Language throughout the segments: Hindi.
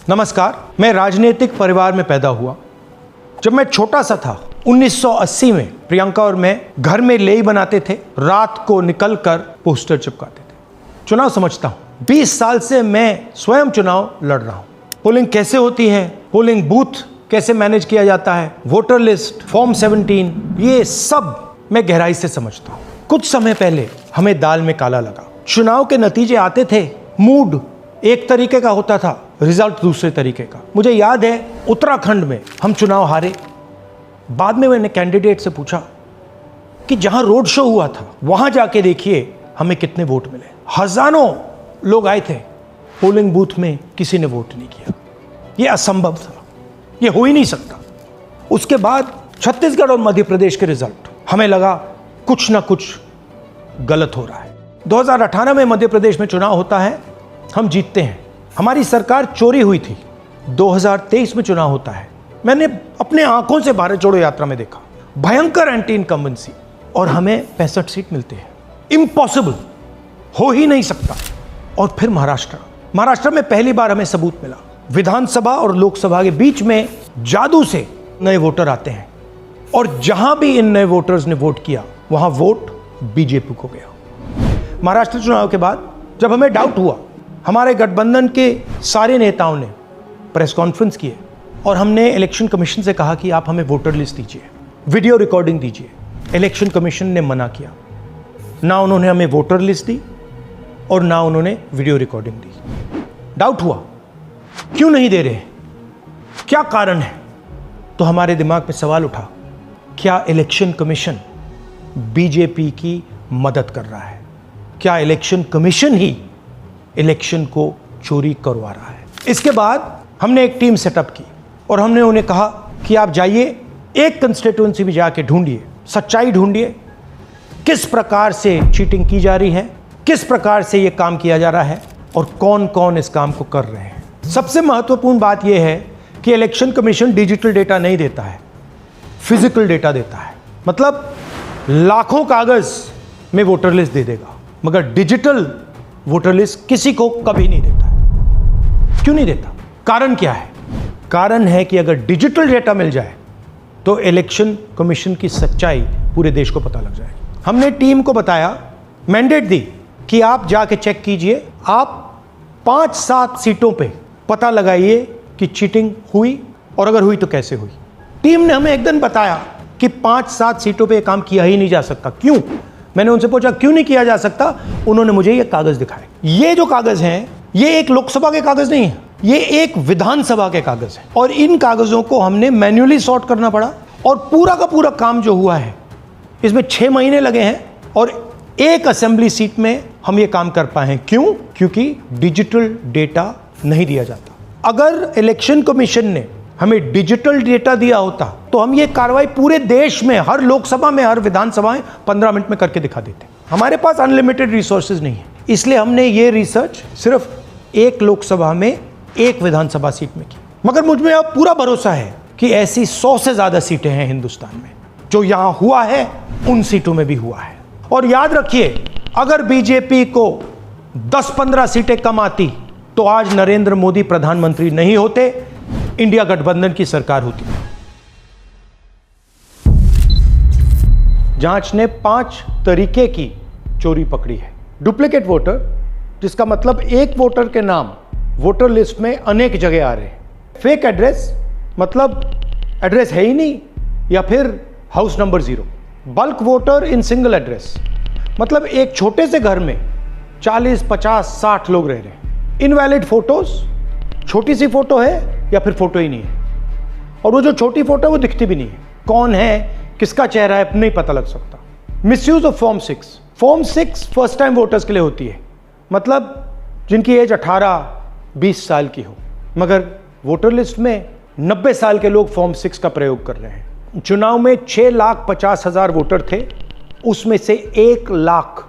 नमस्कार, मैं राजनीतिक परिवार में पैदा हुआ। जब मैं छोटा सा था 1980 में प्रियंका और मैं घर में लेई बनाते थे, रात को निकलकर पोस्टर चिपकाते थे। चुनाव समझता हूं, 20 साल से मैं स्वयं चुनाव लड़ रहा हूं। पोलिंग कैसे होती है, पोलिंग बूथ कैसे मैनेज किया जाता है, वोटर लिस्ट, फॉर्म 17, ये सब मैं गहराई से समझता हूं। कुछ समय पहले हमें दाल में काला लगा। चुनाव के नतीजे आते थे, मूड एक तरीके का होता था, रिजल्ट दूसरे तरीके का। मुझे याद है उत्तराखंड में हम चुनाव हारे। बाद में मैंने कैंडिडेट से पूछा कि जहां रोड शो हुआ था वहां जाके देखिए हमें कितने वोट मिले। हजारों लोग आए थे, पोलिंग बूथ में किसी ने वोट नहीं किया। यह असंभव था, यह हो ही नहीं सकता। उसके बाद छत्तीसगढ़ और मध्य प्रदेश के रिजल्ट, हमें लगा कुछ ना कुछ गलत हो रहा है। 2018 में मध्य प्रदेश में चुनाव होता है, हम जीतते हैं। हमारी सरकार चोरी हुई थी। 2023 में चुनाव होता है, मैंने अपने आंखों से भारत जोड़ो यात्रा में देखा, भयंकर एंटी इनकम्बेंसी, और हमें 65 सीट मिलते हैं। इम्पॉसिबल, हो ही नहीं सकता। और फिर महाराष्ट्र में पहली बार हमें सबूत मिला। विधानसभा और लोकसभा के बीच में जादू से नए वोटर आते हैं, और जहां भी इन नए वोटर्स ने वोट किया वहां वोट बीजेपी को गया। महाराष्ट्र चुनाव के बाद जब हमें डाउट हुआ, हमारे गठबंधन के सारे नेताओं ने प्रेस कॉन्फ्रेंस किए और हमने इलेक्शन कमीशन से कहा कि आप हमें वोटर लिस्ट दीजिए, वीडियो रिकॉर्डिंग दीजिए। इलेक्शन कमीशन ने मना किया। ना उन्होंने हमें वोटर लिस्ट दी और ना उन्होंने वीडियो रिकॉर्डिंग दी। डाउट हुआ, क्यों नहीं दे रहे, क्या कारण है? तो हमारे दिमाग में सवाल उठा, क्या इलेक्शन कमीशन बीजेपी की मदद कर रहा है? क्या इलेक्शन कमीशन ही इलेक्शन को चोरी करवा रहा है? इसके बाद हमने एक टीम सेटअप की और हमने उन्हें कहा कि आप जाइए, एक कंस्टिट्यूएंसी भी जाके ढूंढिए, सच्चाई ढूंढिए, किस प्रकार से चीटिंग की जा रही है, किस प्रकार से यह काम किया जा रहा है और कौन कौन इस काम को कर रहे हैं। सबसे महत्वपूर्ण बात यह है कि इलेक्शन कमीशन डिजिटल डेटा नहीं देता है, फिजिकल डेटा देता है। मतलब लाखों कागज में वोटर लिस्ट दे देगा, मगर डिजिटल वोटर लिस्ट किसी को कभी नहीं देता है। क्यों नहीं देता? कारण क्या है? कारण है कि अगर डिजिटल डेटा मिल जाए तो इलेक्शन कमीशन की सच्चाई पूरे देश को पता लग जाएगी। हमने टीम को बताया, मैंडेट दी कि आप जाके चेक कीजिए, आप 5-7 सीटों पे पता लगाइए कि चीटिंग हुई, और अगर हुई तो कैसे हुई। टीम ने हमें एक दिन बताया कि 5-7 सीटों पे काम किया ही नहीं जा सकता। क्यों? मैंने उनसे पूछा क्यों नहीं किया जा सकता। उन्होंने मुझे ये कागज दिखाए। ये जो कागज हैं, ये एक लोकसभा के कागज नहीं है, ये एक विधानसभा के कागज है, और इन कागजों को हमने मैन्युअली सॉर्ट करना पड़ा। और पूरा का पूरा काम जो हुआ है, इसमें 6 महीने लगे हैं, और एक असेंबली सीट में हम ये काम कर पाए हैं। क्यों? क्योंकि डिजिटल डेटा नहीं दिया जाता। अगर इलेक्शन कमीशन ने हमें डिजिटल डेटा दिया होता तो हम ये कार्रवाई पूरे देश में, हर लोकसभा में, हर विधानसभा में 15 मिनट में करके दिखा देते। हमारे पास अनलिमिटेड रिसोर्सेज नहीं है, इसलिए हमने ये रिसर्च सिर्फ एक लोकसभा में, एक विधानसभा सीट में की। मगर मुझ में अब पूरा भरोसा है कि ऐसी 100 से ज्यादा सीटें हैं हिंदुस्तान में। जो यहां हुआ है उन सीटों में भी हुआ है। और याद रखिए, अगर बीजेपी को 10-15 सीटें कम आती तो आज नरेंद्र मोदी प्रधानमंत्री नहीं होते, इंडिया गठबंधन की सरकार होती। जांच ने 5 तरीके की चोरी पकड़ी है। डुप्लीकेट वोटर, जिसका मतलब एक वोटर के नाम वोटर लिस्ट में अनेक जगह आ रहे हैं। फेक एड्रेस, मतलब एड्रेस है ही नहीं या फिर house number 0। Bulk voter in single address, मतलब एक छोटे से घर में 40, 50, 60 लोग रह रहे हैं। इनवैलिड फोटोज, छोटी सी फोटो है या फिर फोटो ही नहीं है, और वो जो छोटी फोटो है वो दिखती भी नहीं है। कौन है, किसका चेहरा है, नहीं पता लग सकता। Misuse of form 6। Form 6 first time voters के लिए होती है, मतलब जिनकी एज 18-20 साल की हो, मगर वोटर लिस्ट में 90 साल के लोग फॉर्म 6 का प्रयोग कर रहे हैं। चुनाव में 6,50,000 वोटर थे, उसमें से 1 लाख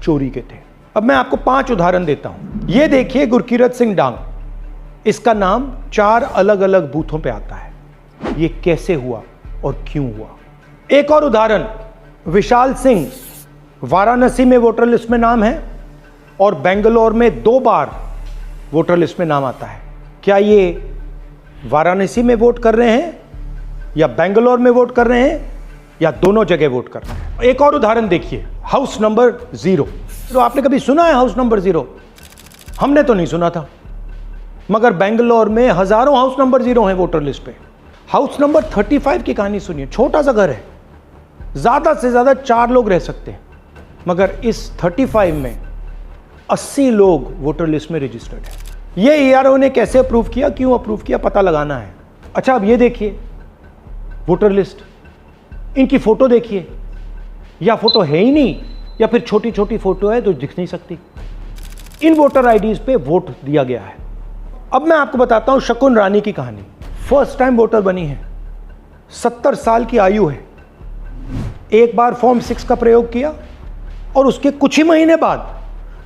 चोरी के थे। अब मैं आपको 5 उदाहरण देता हूं। ये देखिए, गुरकीरत सिंह डांग, इसका नाम 4 अलग अलग बूथों पे आता है। ये कैसे हुआ और क्यों हुआ? एक और उदाहरण, विशाल सिंह, वाराणसी में वोटर लिस्ट में नाम है और बेंगलोर में 2 बार वोटर लिस्ट में नाम आता है। क्या ये वाराणसी में वोट कर रहे हैं या बेंगलोर में वोट कर रहे हैं या दोनों जगह वोट कर रहे हैं? एक और उदाहरण देखिए, हाउस नंबर 0। तो आपने कभी सुना है हाउस नंबर 0? हमने तो नहीं सुना था, मगर बेंगलोर में हजारों हाउस नंबर 0 हैं वोटर लिस्ट पे। हाउस नंबर 35 की कहानी सुनिए। छोटा सा घर है, ज्यादा से ज्यादा 4 लोग रह सकते हैं, मगर इस 35 में 80 लोग वोटर लिस्ट में रजिस्टर्ड है। ये ईआरओ ने कैसे अप्रूव किया, क्यों अप्रूव किया, पता लगाना है। अच्छा, अब ये देखिए वोटर लिस्ट, इनकी फोटो देखिए, या फोटो है ही नहीं या फिर छोटी छोटी फोटो है तो दिख नहीं सकती। इन वोटर आईडीज पे वोट दिया गया है। अब मैं आपको बताता हूं शकुन रानी की कहानी। फर्स्ट टाइम वोटर बनी है, 70 साल की आयु है। एक बार फॉर्म 6 का प्रयोग किया और उसके कुछ ही महीने बाद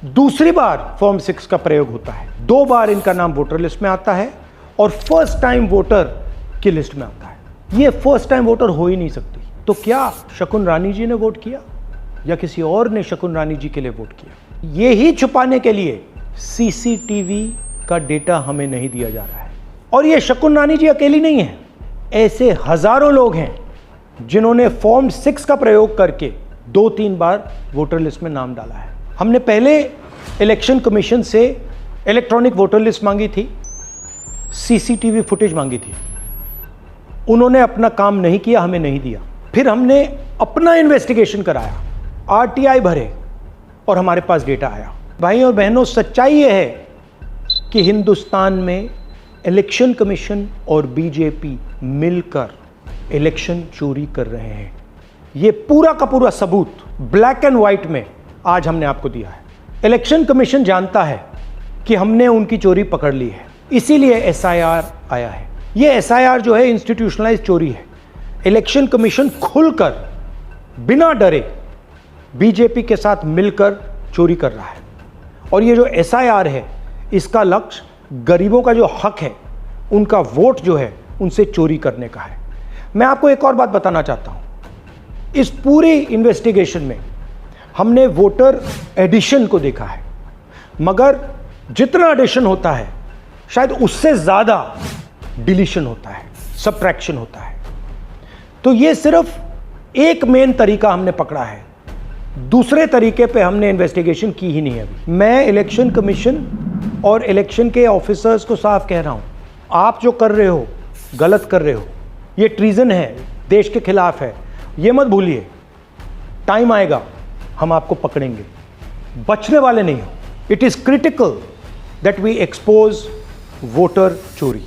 दूसरी बार फॉर्म 6 का प्रयोग होता है। 2 बार इनका नाम वोटर लिस्ट में आता है और फर्स्ट टाइम वोटर की लिस्ट में आता है। ये फर्स्ट टाइम वोटर हो ही नहीं सकती। तो क्या शकुन रानी जी ने वोट किया या किसी और ने शकुन रानी जी के लिए वोट किया? ये ही छुपाने के लिए सीसीटीवी का डेटा हमें नहीं दिया जा रहा है। और ये शकुन रानी जी अकेली नहीं है, ऐसे हजारों लोग हैं जिन्होंने फॉर्म 6 का प्रयोग करके 2-3 बार वोटर लिस्ट में नाम डाला है। हमने पहले इलेक्शन कमीशन से इलेक्ट्रॉनिक वोटर लिस्ट मांगी थी, सीसीटीवी फुटेज मांगी थी। उन्होंने अपना काम नहीं किया, हमें नहीं दिया। फिर हमने अपना इन्वेस्टिगेशन कराया, आरटीआई भरे और हमारे पास डेटा आया। भाई और बहनों, सच्चाई यह है कि हिंदुस्तान में इलेक्शन कमीशन और बीजेपी मिलकर इलेक्शन चोरी कर रहे हैं। यह पूरा का पूरा सबूत ब्लैक एंड व्हाइट में आज हमने आपको दिया है। इलेक्शन कमीशन जानता है कि हमने उनकी चोरी पकड़ ली है, इसीलिए एसआईआर आया है। यह एसआईआर जो है इंस्टीट्यूशनलाइज चोरी है। इलेक्शन कमीशन खुलकर बिना डरे बीजेपी के साथ मिलकर चोरी कर रहा है। और ये जो एसआईआर है, इसका लक्ष्य गरीबों का जो हक है, उनका वोट जो है, उनसे चोरी करने का है। मैं आपको एक और बात बताना चाहता हूं। इस पूरी इन्वेस्टिगेशन में हमने वोटर एडिशन को देखा है, मगर जितना एडिशन होता है शायद उससे ज्यादा डिलीशन होता है, सब्ट्रैक्शन होता है। तो ये सिर्फ एक मेन तरीका हमने पकड़ा है, दूसरे तरीके पे हमने इन्वेस्टिगेशन की ही नहीं अभी। मैं इलेक्शन कमीशन और इलेक्शन के ऑफिसर्स को साफ कह रहा हूं, आप जो कर रहे हो गलत कर रहे हो, ये ट्रीजन है, देश के खिलाफ है। ये मत भूलिए, टाइम आएगा हम आपको पकड़ेंगे, बचने वाले नहीं हो। It is critical that we expose voter चोरी।